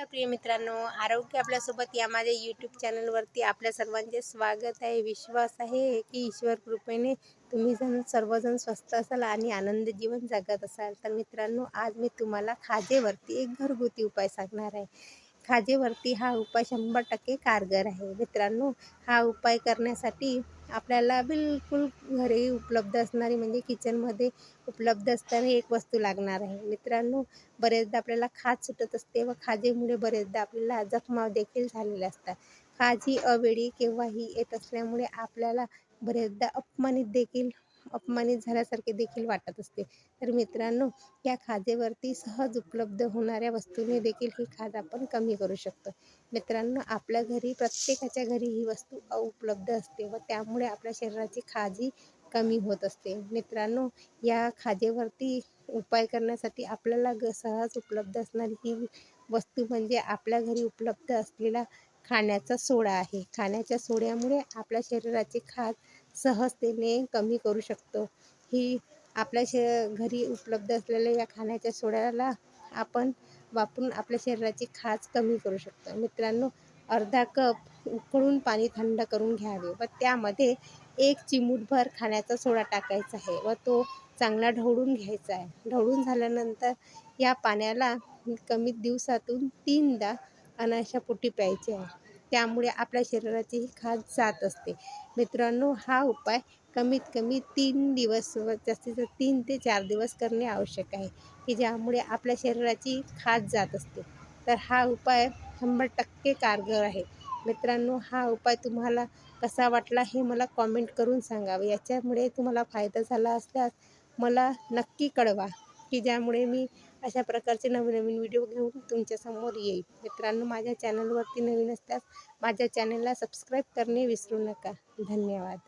नमस्कार प्रिय मित्रांनो, आरोग्य आपल्यासोबत या माझ्या यूट्यूब चॅनलवरती आपल्या सर्वांचे स्वागत आहे. विश्वास आहे की ईश्वर कृपेने तुम्ही सर्वजण स्वस्थ असाल आणि आनंद जीवन जगत असाल. तर मित्रांनो, आज मी तुम्हाला खाजेवरती एक घरगुती उपाय सांगणार आहे. खाजेवरती हा उपाय 100% कारगर आहे. मित्रांनो, हा उपाय करण्यासाठी आपल्याला बिलकुल घरी उपलब्ध असणारी म्हणजे किचनमध्ये उपलब्ध असणारी एक वस्तू लागणार आहे. मित्रांनो, बरेचदा आपल्याला खाज सुटत असते व खाजेमुळे बरेचदा आपल्याला जखमा देखील झालेल्या असतात. खाज ही अवेळी केव्हाही येत असल्यामुळे आपल्याला बरेचदा अपमानित झाल्यासारखे देखील वाटत असते. तर मित्रांनो, या खाजेवरती सहज उपलब्ध होणाऱ्या वस्तूने देखील ही खाज आपण कमी करू शकतो. मित्रांनो, आपल्या घरी प्रत्येकाच्या घरी ही वस्तू उपलब्ध असते व त्यामुळे आपल्या शरीराची खाजही कमी होत असते. मित्रांनो, या खाजेवरती उपाय करण्यासाठी आपल्याला सहज उपलब्ध असणारी ही वस्तू म्हणजे आपल्या घरी उपलब्ध असलेला खाण्याचा सोडा आहे. खाण्याच्या सोड्यामुळे आपल्या शरीराची खाज सहजतेने कमी करू शकतो. ही आपल्या घरी उपलब्ध असलेल्या या खाण्याच्या सोड्याला आपण वापरून आपल्या शरीराची खाज कमी करू शकतो. मित्रांनो, अर्धा कप उकळून पाणी थंड करून घ्यावे व त्यामध्ये 1 चिमूटभर खाण्याचा सोडा टाकायचा आहे व तो चांगला ढवळून घ्यायचा आहे. ढवळून झाल्यानंतर या पाण्याला कमी दिवसातून 3दा अनाशापोटी प्यायचे आहे. त्यामुळे आपल्या शरीराची ही खाज जात असते. मित्रांनो, हा उपाय कमीत कमी 3 दिवस व जास्तीत जास्त 3 ते 4 दिवस करणे आवश्यक आहे, की ज्यामुळे आपल्या शरीराची खाज जात असते. तर हा उपाय 100% कारगर आहे. मित्रांनो, हा उपाय तुम्हाला कसा वाटला हे मला कॉमेंट करून सांगावे. याच्यामुळे तुम्हाला फायदा झाला असल्यास मला नक्की कळवा, की ज्यामुळे मी अशा प्रकारचे नवीन व्हिडिओ घेऊन तुमच्यासमोर येईल. मित्रांनो, माझ्या चॅनलवरती नवीन असल्यास माझ्या चॅनलला सबस्क्राईब करणे विसरू नका. धन्यवाद.